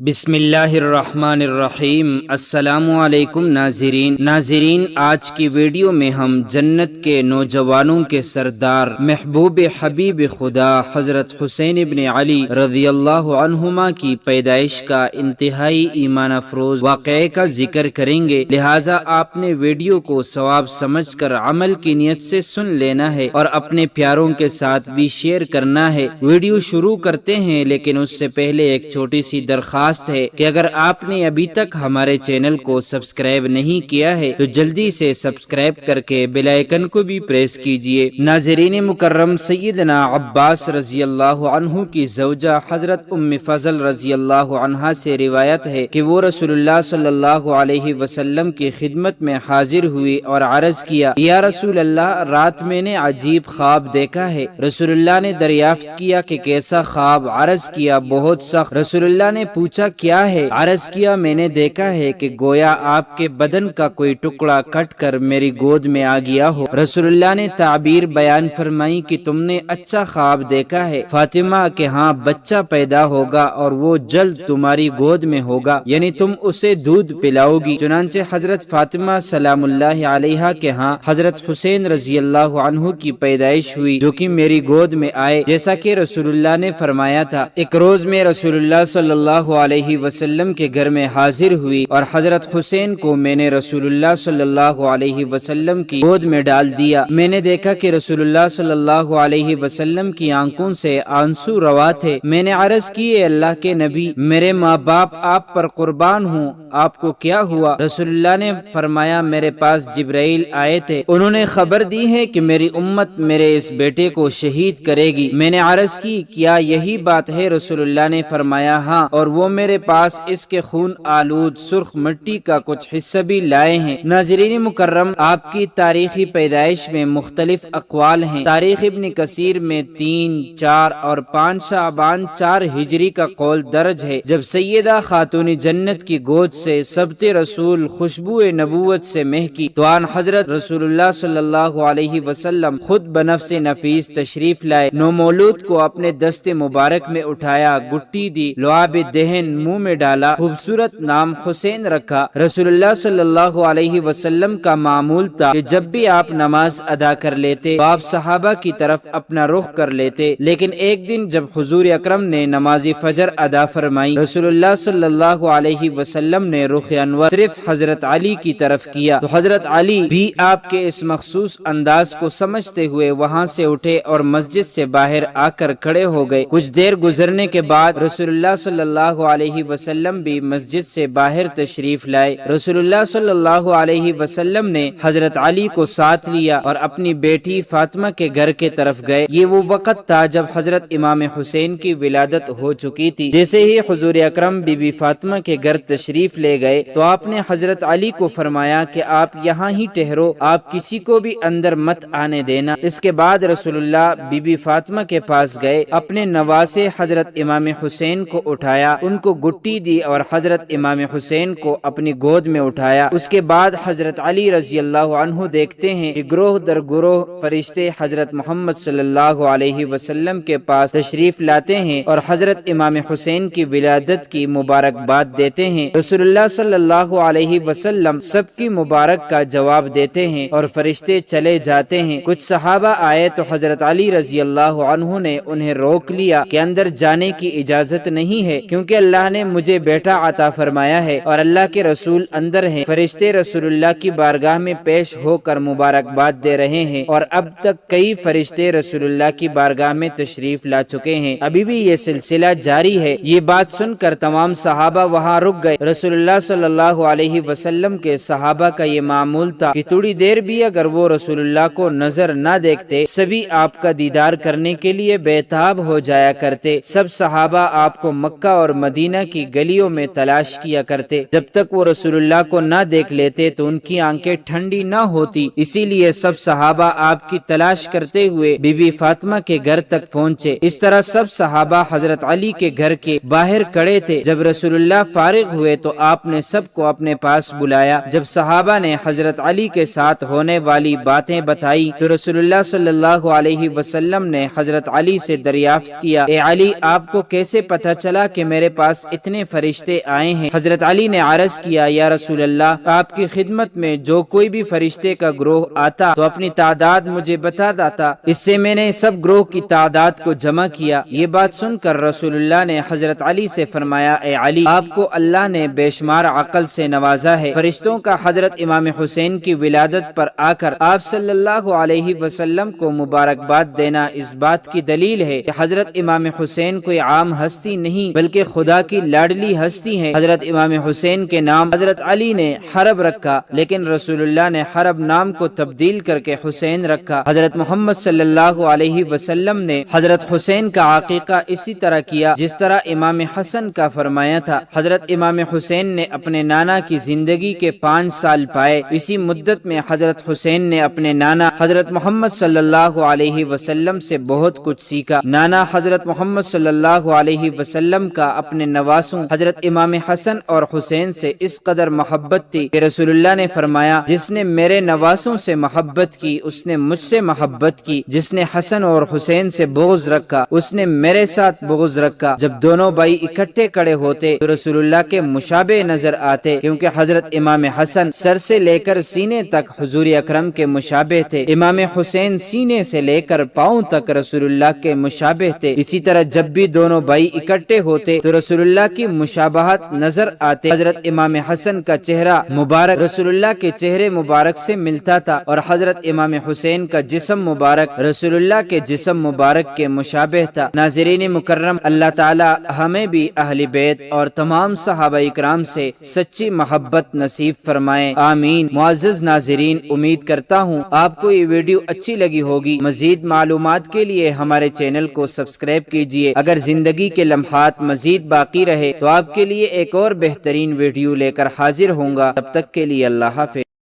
بسم اللہ الرحمن الرحیم۔ السلام علیکم ناظرین، آج کی ویڈیو میں ہم جنت کے نوجوانوں کے سردار محبوب حبیب خدا حضرت حسین ابن علی رضی اللہ عنہما کی پیدائش کا انتہائی ایمان افروز واقعے کا ذکر کریں گے، لہٰذا آپ نے ویڈیو کو ثواب سمجھ کر عمل کی نیت سے سن لینا ہے اور اپنے پیاروں کے ساتھ بھی شیئر کرنا ہے۔ ویڈیو شروع کرتے ہیں، لیکن اس سے پہلے ایک چھوٹی سی درخواست ہے کہ اگر آپ نے ابھی تک ہمارے چینل کو سبسکرائب نہیں کیا ہے تو جلدی سے سبسکرائب کر کے بیل آئیکن کو بھی پریس کیجئے۔ ناظرین مکرم، سیدنا عباس رضی اللہ عنہ کی زوجہ حضرت ام فضل رضی اللہ عنہا سے روایت ہے کہ وہ رسول اللہ صلی اللہ علیہ وسلم کی خدمت میں حاضر ہوئی اور عرض کیا، یا رسول اللہ، رات میں نے عجیب خواب دیکھا ہے۔ رسول اللہ نے دریافت کیا کہ کیسا خواب؟ عرض کیا، بہت سخت۔ رسول اللہ نے پوچھا، کیا ہے؟ عرض کیا، میں نے دیکھا ہے کہ گویا آپ کے بدن کا کوئی ٹکڑا کٹ کر میری گود میں آ گیا ہو۔ رسول اللہ نے تعبیر بیان فرمائی کہ تم نے اچھا خواب دیکھا ہے فاطمہ، کہ ہاں بچہ پیدا ہوگا اور وہ جلد تمہاری گود میں ہوگا، یعنی تم اسے دودھ پلاؤ گی۔ چنانچہ حضرت فاطمہ سلام اللہ علیہا کے ہاں حضرت حسین رضی اللہ عنہ کی پیدائش ہوئی، جو کہ میری گود میں آئے، جیسا کہ رسول اللہ نے فرمایا تھا۔ ایک روز میں رسول اللہ صلی اللہ علیہ وسلم کے گھر میں حاضر ہوئی اور حضرت حسین کو میں نے رسول اللہ صلی اللہ علیہ وسلم کی گود میں ڈال دیا۔ میں نے دیکھا کہ رسول اللہ صلی اللہ علیہ وسلم کی آنکھوں سے آنسو روا تھے۔ میں نے عرض کی، اے اللہ کے نبی، میرے ماں باپ آپ پر قربان ہوں، آپ کو کیا ہوا؟ رسول اللہ نے فرمایا، میرے پاس جبرائیل آئے تھے، انہوں نے خبر دی ہے کہ میری امت میرے اس بیٹے کو شہید کرے گی۔ میں نے عرض کی، کیا یہی بات ہے؟ رسول اللہ نے فرمایا، ہاں، اور وہ میرے پاس اس کے خون آلود سرخ مٹی کا کچھ حصہ بھی لائے ہیں۔ ناظرین مکرم، آپ کی تاریخی پیدائش میں مختلف اقوال ہیں۔ تاریخ ابن کثیر میں 3، 4 اور 5 شعبان 4 ہجری کا قول درج ہے، جب سیدہ خاتون جنت کی گود سے سبط رسول خوشبو نبوت سے مہکی تو آن حضرت رسول اللہ صلی اللہ علیہ وسلم خود بنفس نفیس تشریف لائے، نومولود کو اپنے دست مبارک میں اٹھایا، گٹی دی، لعاب دہن منہ میں ڈالا، خوبصورت نام حسین رکھا۔ رسول اللہ صلی اللہ علیہ وسلم کا معمول تھا کہ جب بھی آپ نماز ادا کر لیتے تو آپ صحابہ کی طرف اپنا رخ کر لیتے، لیکن ایک دن جب حضور اکرم نے نماز فجر ادا فرمائی، رسول اللہ صلی اللہ علیہ وسلم نے رخ انور صرف حضرت علی کی طرف کیا، تو حضرت علی بھی آپ کے اس مخصوص انداز کو سمجھتے ہوئے وہاں سے اٹھے اور مسجد سے باہر آ کر کھڑے ہو گئے۔ کچھ دیر گزرنے کے بعد رسول اللہ صلی اللہ علیہ وسلم بھی مسجد سے باہر تشریف لائے۔ رسول اللہ صلی اللہ علیہ وسلم نے حضرت علی کو ساتھ لیا اور اپنی بیٹی فاطمہ کے گھر کے طرف گئے۔ یہ وہ وقت تھا جب حضرت امام حسین کی ولادت ہو چکی تھی۔ جیسے ہی حضور اکرم بی بی فاطمہ کے گھر تشریف لے گئے تو آپ نے حضرت علی کو فرمایا کہ آپ یہاں ہی ٹھہرو، آپ کسی کو بھی اندر مت آنے دینا۔ اس کے بعد رسول اللہ بی بی فاطمہ کے پاس گئے، اپنے نواسے حضرت امام حسین کو اٹھایا، ان کو گٹی دی اور حضرت امام حسین کو اپنی گود میں اٹھایا۔ اس کے بعد حضرت علی رضی اللہ عنہ دیکھتے ہیں کہ گروہ در گروہ فرشتے حضرت محمد صلی اللہ علیہ وسلم کے پاس تشریف لاتے ہیں اور حضرت امام حسین کی ولادت کی مبارکباد دیتے ہیں۔ رسول اللہ صلی اللہ علیہ وسلم سب کی مبارک کا جواب دیتے ہیں اور فرشتے چلے جاتے ہیں۔ کچھ صحابہ آئے تو حضرت علی رضی اللہ عنہ نے انہیں روک لیا کہ اندر جانے کی اجازت نہیں ہے، کیونکہ اللہ نے مجھے بیٹا عطا فرمایا ہے اور اللہ کے رسول اندر ہیں۔ فرشتے رسول اللہ کی بارگاہ میں پیش ہو کر مبارکباد دے رہے ہیں اور اب تک کئی فرشتے رسول اللہ کی بارگاہ میں تشریف لا چکے ہیں، ابھی بھی یہ سلسلہ جاری ہے۔ یہ بات سن کر تمام صحابہ وہاں رک گئے۔ رسول اللہ صلی اللہ علیہ وسلم کے صحابہ کا یہ معمول تھا کہ تھوڑی دیر بھی اگر وہ رسول اللہ کو نظر نہ دیکھتے، سبھی آپ کا دیدار کرنے کے لیے بے تاب ہو جایا کرتے۔ سب صحابہ آپ کو مکہ اور مدینہ کی گلیوں میں تلاش کیا کرتے، جب تک وہ رسول اللہ کو نہ دیکھ لیتے تو ان کی آنکھیں ٹھنڈی نہ ہوتی، اسی لیے سب صحابہ آپ کی تلاش کرتے ہوئے بی بی فاطمہ کے گھر تک پہنچے۔ اس طرح سب صحابہ حضرت علی کے گھر کے باہر کھڑے تھے۔ جب رسول اللہ فارغ ہوئے تو آپ نے سب کو اپنے پاس بلایا۔ جب صحابہ نے حضرت علی کے ساتھ ہونے والی باتیں بتائی تو رسول اللہ صلی اللہ علیہ وسلم نے حضرت علی سے دریافت کیا، اے علی، آپ کو کیسے پتہ چلا کہ میرے پاس پاس اتنے فرشتے آئے ہیں۔ حضرت علی نے عرض کیا یا رسول اللہ، آپ کی خدمت میں جو کوئی بھی فرشتے کا گروہ آتا تو اپنی تعداد مجھے بتا دیتا، اس سے میں نے سب گروہ کی تعداد کو جمع کیا۔ یہ بات سن کر رسول اللہ نے حضرت علی سے فرمایا اے علی، آپ کو اللہ نے بے شمار عقل سے نوازا ہے۔ فرشتوں کا حضرت امام حسین کی ولادت پر آ کر آپ صلی اللہ علیہ وسلم کو مبارکباد دینا اس بات کی دلیل ہے کہ حضرت امام حسین کوئی عام ہستی نہیں بلکہ خدا کی لاڈلی ہستی ہے۔ حضرت امام حسین کے نام حضرت علی نے حرب رکھا، لیکن رسول اللہ نے حرب نام کو تبدیل کر کے حسین رکھا۔ حضرت محمد صلی اللہ علیہ وسلم نے حضرت حسین کا عقیقہ اسی طرح کیا جس طرح امام حسن کا فرمایا تھا۔ حضرت امام حسین نے اپنے نانا کی زندگی کے 5 سال پائے، اسی مدت میں حضرت حسین نے اپنے نانا حضرت محمد صلی اللہ علیہ وسلم سے بہت کچھ سیکھا۔ نانا حضرت محمد صلی اللہ علیہ وسلم کا اپنے نواسوں حضرت امام حسن اور حسین سے اس قدر محبت تھی کہ رسول اللہ نے فرمایا جس نے میرے نواسوں سے محبت کی اس نے مجھ سے محبت کی، جس نے حسن اور حسین سے بغض رکھا اس نے میرے ساتھ بغض رکھا۔ جب دونوں بھائی اکٹھے کھڑے ہوتے تو رسول اللہ کے مشابہ نظر آتے، کیونکہ حضرت امام حسن سر سے لے کر سینے تک حضور اکرم کے مشابہ تھے، امام حسین سینے سے لے کر پاؤں تک رسول اللہ کے مشابہ تھے۔ اسی طرح جب بھی دونوں بھائی اکٹھے ہوتے تو رسول اللہ کی مشابہت نظر آتے۔ حضرت امام حسن کا چہرہ مبارک رسول اللہ کے چہرے مبارک سے ملتا تھا اور حضرت امام حسین کا جسم مبارک رسول اللہ کے جسم مبارک کے مشابہ تھا۔ ناظرین مکرم، اللہ تعالی ہمیں بھی اہل بیت اور تمام صحابہ اکرام سے سچی محبت نصیب فرمائے، آمین۔ معزز ناظرین، امید کرتا ہوں آپ کو یہ ویڈیو اچھی لگی ہوگی۔ مزید معلومات کے لیے ہمارے چینل کو سبسکرائب کیجیے۔ اگر زندگی کے لمحات مزید باقی رہے تو آپ کے لیے ایک اور بہترین ویڈیو لے کر حاضر ہوں گا۔ تب تک کے لیے اللہ حافظ۔